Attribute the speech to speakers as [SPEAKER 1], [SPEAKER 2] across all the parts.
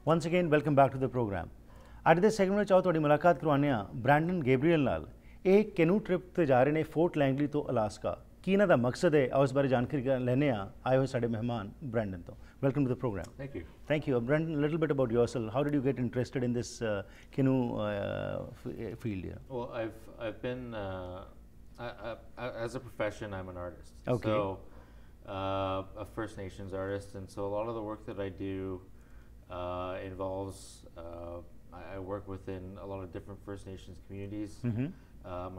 [SPEAKER 1] Once again, welcome back to the program. ਅੱਜ ਦੇ segment ਵਿੱਚ ਆਓ ਤੁਹਾਡੀ ਮੁਲਾਕਾਤ ਕਰਵਾਉਂਦੇ ਹਾਂ ਬ੍ਰੈਂਡਨ ਗੇਬਰੀਅਲ ਨਾਲ। ਇਹ ਕੈਨੂ ਟ੍ਰਿਪ ਤੇ ਜਾ ਰਹੇ ਨੇ ਫੋਰਟ ਲੈਂਗਲੀ ਤੋਂ ਅਲਾਸਕਾ। ਕੀ ਇਹਨਾਂ ਦਾ ਮਕਸਦ ਹੈ, ਆਓ ਇਸ ਬਾਰੇ ਜਾਣਕਾਰੀ ਲੈਂਦੇ ਹਾਂ ਆਏ ਹੋਏ ਸਾਡੇ ਮਹਿਮਾਨ ਬ੍ਰੈਂਡਨ ਤੋਂ। Welcome to the program.
[SPEAKER 2] Thank you.
[SPEAKER 1] Thank you. Brendan, a little bit about yourself. How did you get interested in this canoe field here?
[SPEAKER 2] Well, I've been as a profession, I'm an artist.
[SPEAKER 1] Okay.
[SPEAKER 2] So a First Nations artist, and so a lot of the work that I do involves I work within a lot of different First Nations communities.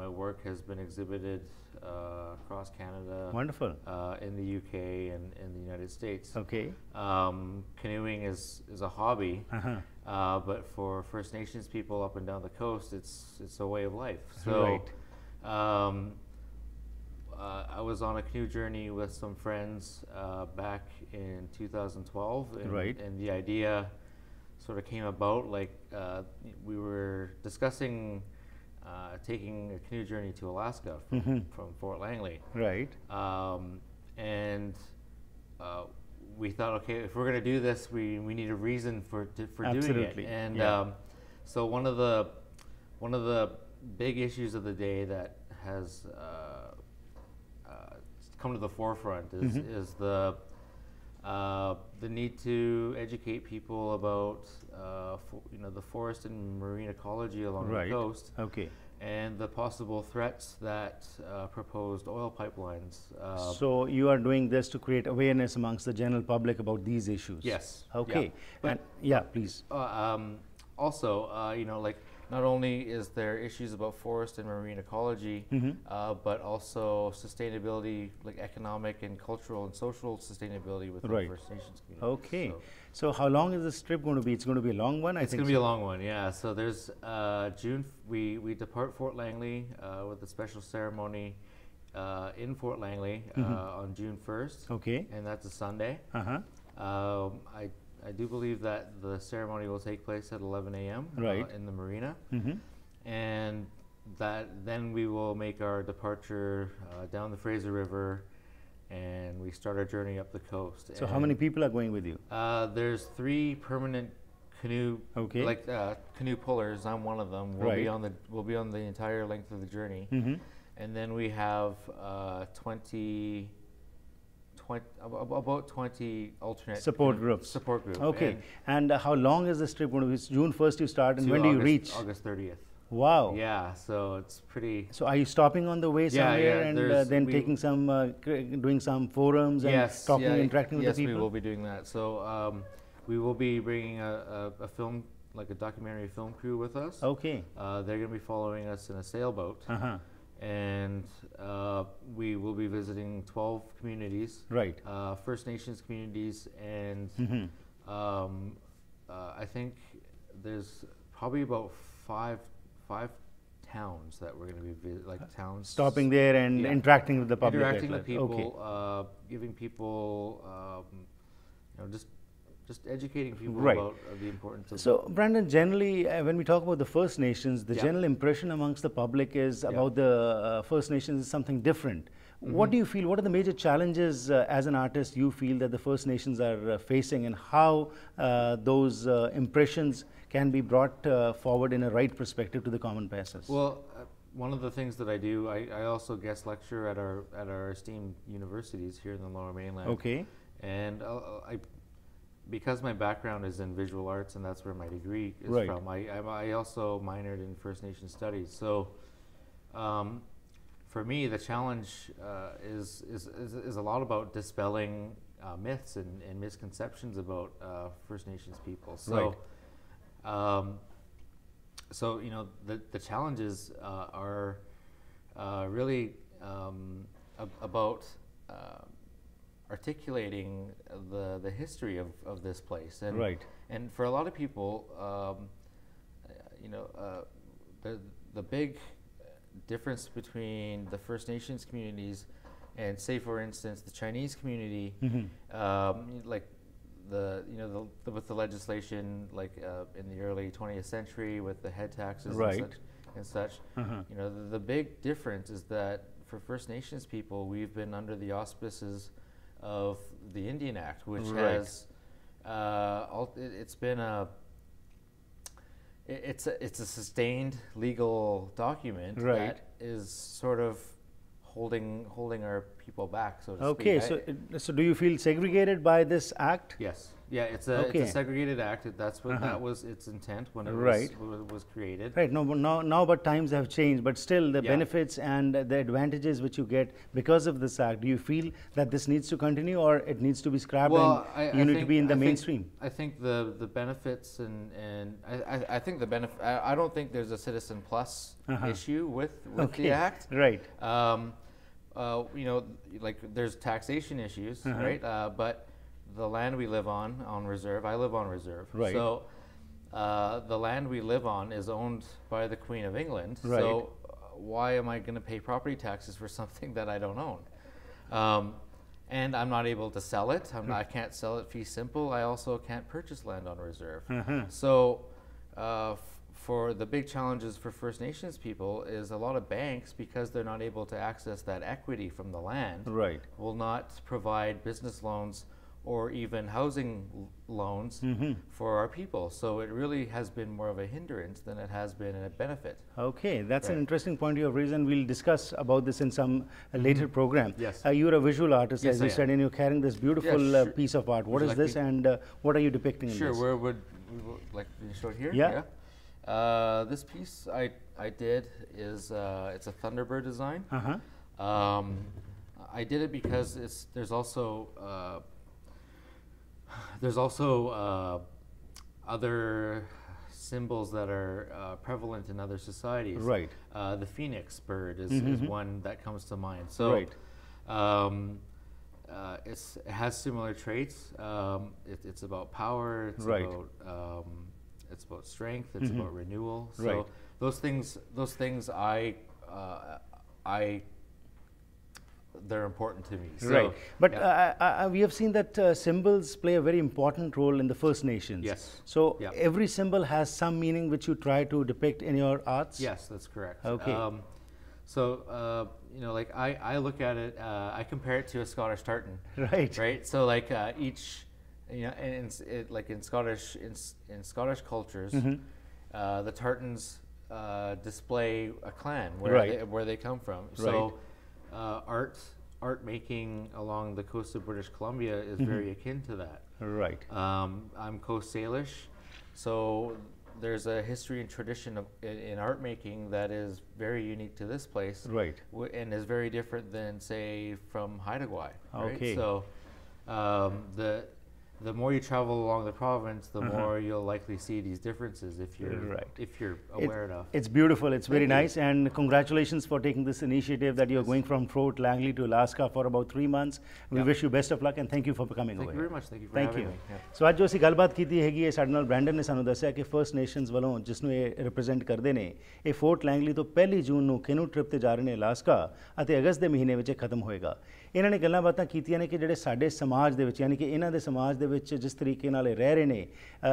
[SPEAKER 2] My work has been exhibited across Canada.
[SPEAKER 1] Wonderful.
[SPEAKER 2] In the UK and in the United States.
[SPEAKER 1] Okay.
[SPEAKER 2] Canoeing is a hobby, but for First Nations people up and down the coast, it's a way of life. So,
[SPEAKER 1] right.
[SPEAKER 2] I was on a canoe journey with some friends back in 2012,
[SPEAKER 1] Right.
[SPEAKER 2] And the idea sort of came about like we were discussing taking a canoe journey to Alaska from Fort Langley.
[SPEAKER 1] Right.
[SPEAKER 2] And we thought, okay, if we're going to do this, we need a reason for doing it. And so one of the big issues of the day that has come to the forefront is the need to educate people about the forest and marine ecology along the coast.
[SPEAKER 1] Okay.
[SPEAKER 2] And the possible threats that proposed oil pipelines.
[SPEAKER 1] So you are doing this to create awareness amongst the general public about these issues.
[SPEAKER 2] Yes.
[SPEAKER 1] Okay.
[SPEAKER 2] Yeah.
[SPEAKER 1] And please.
[SPEAKER 2] Also, like not only is there issues about forest and marine ecology, but also sustainability, like economic and cultural and social sustainability within the First Nations community.
[SPEAKER 1] Okay. So how long is this trip going to be? It's going to be a long one, I think.
[SPEAKER 2] It's going to be a long one, yeah. So there's June. We depart Fort Langley with a special ceremony in Fort Langley on June 1st.
[SPEAKER 1] Okay.
[SPEAKER 2] And that's a Sunday. I do believe that the ceremony will take place at 11 a.m. In the marina. And then we will make our departure down the Fraser River, and we start our journey up the coast.
[SPEAKER 1] So how many people are going with you?
[SPEAKER 2] There's 3 permanent canoe canoe pullers. I'm one of them. We'll be on the entire length of the journey. And then we have about 20 alternate
[SPEAKER 1] support groups. Okay. And how long is this trip going to be? It's June 1st you start, and when do you reach?
[SPEAKER 2] August 30th.
[SPEAKER 1] Wow.
[SPEAKER 2] Yeah, so it's pretty.
[SPEAKER 1] So are you stopping on the way somewhere and then taking some, doing some forums and talking, interacting with the people?
[SPEAKER 2] Yes, we will be doing that. So we will be bringing a film, like a documentary film crew with us.
[SPEAKER 1] Okay.
[SPEAKER 2] They're going to be following us in a sailboat. And we will be visiting 12 communities.
[SPEAKER 1] Right.
[SPEAKER 2] First Nations communities, and I think there's probably about five towns that we're going to be towns. Stopping
[SPEAKER 1] there and interacting with the public.
[SPEAKER 2] Interacting with people, giving people, just educating people about the importance of.
[SPEAKER 1] So, Brandon, generally, when we talk about the First Nations, the general impression amongst the public is about the First Nations is something different. What do you feel? What are the major challenges as an artist you feel that the First Nations are facing, and how those impressions can be brought forward in a right perspective to the common masses?
[SPEAKER 2] Well, one of the things that I do, I also guest lecture at our esteemed universities here in the Lower Mainland.
[SPEAKER 1] Okay.
[SPEAKER 2] And because my background is in visual arts, and that's where my degree is from, I also minored in First Nation studies. So for me, the challenge is a lot about dispelling myths and misconceptions about First Nations people. So so the challenges are really about articulating the history of this place, and and for a lot of people, the big difference between the First Nations communities and, say, for instance, the Chinese community, like with the legislation, like in the early 20th century with the head taxes and such. The big difference is that for First Nations people, we've been under the auspices of the Indian Act, which has it's been it's a sustained legal document that is sort of holding our people back, so to speak.
[SPEAKER 1] Okay, so do you feel segregated by this act?
[SPEAKER 2] Yes. Yeah, it's a segregated act. That's what that was its intent when it was created.
[SPEAKER 1] Right. Now, but times have changed. But still, the benefits and the advantages which you get because of this act. Do you feel that this needs to continue, or it needs to be scrapped and you need to be in the mainstream?
[SPEAKER 2] I think the benefits and I think the benefit. I don't think there's a Citizen Plus issue with the act.
[SPEAKER 1] Right.
[SPEAKER 2] You know, like there's taxation issues, right? But the land we live on reserve, I live on reserve.
[SPEAKER 1] Right.
[SPEAKER 2] So the land we live on is owned by the Queen of England.
[SPEAKER 1] Right.
[SPEAKER 2] So why am I going to pay property taxes for something that I don't own? And I'm not able to sell it. I can't sell it fee simple. I also can't purchase land on reserve. So for the big challenges for First Nations people is a lot of banks, because they're not able to access that equity from the land, will not provide business loans or even housing loans for our people. So it really has been more of a hindrance than it has been a benefit.
[SPEAKER 1] Okay, that's an interesting point you have raised, and we'll discuss about this in some later program.
[SPEAKER 2] Yes.
[SPEAKER 1] You're a visual artist,
[SPEAKER 2] Yes,
[SPEAKER 1] as you said, and you're carrying this beautiful piece of art. What is this, and what are you depicting in this?
[SPEAKER 2] Sure, we would like to show it here?
[SPEAKER 1] Yeah.
[SPEAKER 2] This piece I did is it's a Thunderbird design. I did it because there's also other symbols that are prevalent in other societies.
[SPEAKER 1] Right.
[SPEAKER 2] The phoenix bird is one that comes to mind. So it has similar traits. It's about power. It's about strength. It's about renewal. So those things they're important to me. So,
[SPEAKER 1] but we have seen that symbols play a very important role in the First Nations.
[SPEAKER 2] Yes.
[SPEAKER 1] So every symbol has some meaning which you try to depict in your arts?
[SPEAKER 2] Yes, that's correct.
[SPEAKER 1] Okay.
[SPEAKER 2] So you know, like I look at it, I compare it to a Scottish tartan. Right. So like each, you know, like in Scottish cultures, the tartans display a clan where they come from. So art making along the coast of British Columbia is very akin to that.
[SPEAKER 1] Right.
[SPEAKER 2] I'm Coast Salish, so there's a history and tradition in art making that is very unique to this place.
[SPEAKER 1] Right.
[SPEAKER 2] And is very different than, say, from Haida Gwaii.
[SPEAKER 1] Okay.
[SPEAKER 2] Right? So the more you travel along the province, the more you'll likely see these differences if you're aware enough.
[SPEAKER 1] It's beautiful. It's very nice, and congratulations for taking this initiative that you're going from Fort Langley to Alaska for about 3 months. We wish you best of luck, and thank you for coming over.
[SPEAKER 2] Thank you very much. Thank you for having me.
[SPEAKER 1] So ਅੱਜ ਜੋ ਅਸੀਂ ਗੱਲਬਾਤ ਕੀਤੀ ਹੈਗੀ ਹੈ, ਸਾਡੇ ਨਾਲ Brandon ਨੇ ਸਾਨੂੰ ਦੱਸਿਆ ਕਿ ਫਰਸਟ ਨੇਸ਼ਨਸ ਵੱਲੋਂ ਜਿਸ ਨੂੰ ਇਹ ਰਿਪਰੈਜ਼ੈਂਟ ਕਰਦੇ ਨੇ, ਇਹ ਫੋਰਟ ਲੈਂਗਲੀ ਤੋਂ 1 ਜੂਨ ਨੂੰ ਕੈਨੂ ਟ੍ਰਿਪ ਤੇ ਜਾ ਰਹੇ ਨੇ ਅਲਾਸਕਾ, ਅਤੇ ਅਗਸਤ ਦੇ ਮਹੀਨੇ ਵਿੱਚ ਖਤਮ ਹੋਏਗਾ। ਇਹਨਾਂ ਨੇ ਗੱਲਾਂ ਬਾਤਾਂ ਕੀਤੀਆਂ ਨੇ ਕਿ ਜਿਹੜੇ ਸਾਡੇ ਸਮਾਜ ਦੇ ਵਿੱਚ, ਯਾਨੀ ਕਿ ਇਹਨਾਂ ਦੇ ਸਮਾਜ ਦੇ ਵਿੱਚ ਜਿਸ ਤਰੀਕੇ ਨਾਲ ਇਹ ਰਹਿ ਰਹੇ ਨੇ,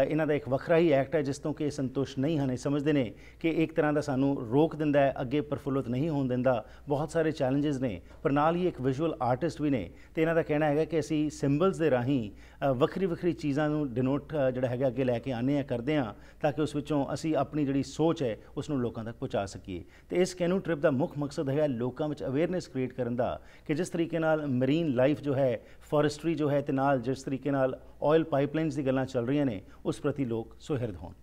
[SPEAKER 1] ਇਹਨਾਂ ਦਾ ਇੱਕ ਵੱਖਰਾ ਹੀ ਐਕਟ ਹੈ ਜਿਸ ਤੋਂ ਕਿ ਸੰਤੁਸ਼ਟ ਨਹੀਂ ਹਨ। ਇਹ ਸਮਝਦੇ ਨੇ ਕਿ ਇੱਕ ਤਰ੍ਹਾਂ ਦਾ ਸਾਨੂੰ ਰੋਕ ਦਿੰਦਾ ਹੈ, ਅੱਗੇ ਪ੍ਰਫੁੱਲਤ ਨਹੀਂ ਹੋਣ ਦਿੰਦਾ। ਬਹੁਤ ਸਾਰੇ ਚੈਲੰਜਸ ਨੇ, ਪਰ ਨਾਲ ਹੀ ਇੱਕ ਵਿਜ਼ੂਅਲ ਆਰਟਿਸਟ ਵੀ ਨੇ, ਤੇ ਇਹਨਾਂ ਦਾ ਕਹਿਣਾ ਹੈਗਾ ਕਿ ਅਸੀਂ ਸਿੰਬਲਸ ਦੇ ਰਾਹੀਂ ਵੱਖਰੀ ਵੱਖਰੀ ਚੀਜ਼ਾਂ ਨੂੰ ਡਿਨੋਟ ਜਿਹੜਾ ਹੈਗਾ ਅੱਗੇ ਲੈ ਕੇ ਆਉਂਦੇ ਹਾਂ, ਕਰਦੇ ਹਾਂ, ਤਾਂ ਕਿ ਉਸ ਵਿੱਚੋਂ ਅਸੀਂ ਆਪਣੀ ਜਿਹੜੀ ਸੋਚ ਹੈ ਉਸ ਨੂੰ ਲੋਕਾਂ ਤੱਕ ਪਹੁੰਚਾ ਸਕੀਏ। ਤੇ ਇਸ ਕੈਨੂ ਟ੍ਰਿਪ ਦਾ ਮੁੱਖ ਮਕਸਦ ਹੈਗਾ ਲੋਕਾਂ ਵਿੱਚ ਅਵੇਅਰਨੈਸ ਕ੍ਰੀਏਟ ਕਰਨ ਦਾ, ਕਿ ਜਿਸ ਤਰੀਕੇ ਨਾਲ ਮਰੀਨ ਲਾਈਫ ਜੋ ਹੈ, ਫੋਰੈਸਟਰੀ ਜੋ ਹੈ, ਤੇ ਨਾਲ ਜਿਸ ਤਰੀਕੇ ਨਾਲ ਆਇਲ ਪਾਈਪਲਾਈਨਸ ਦੀ ਗੱਲਾਂ ਚੱਲ ਰਹੀਆਂ ਨੇ, ਉਸ ਪ੍ਰਤੀ ਲੋਕ ਸੁਹਿਰਦ ਹੋਣ।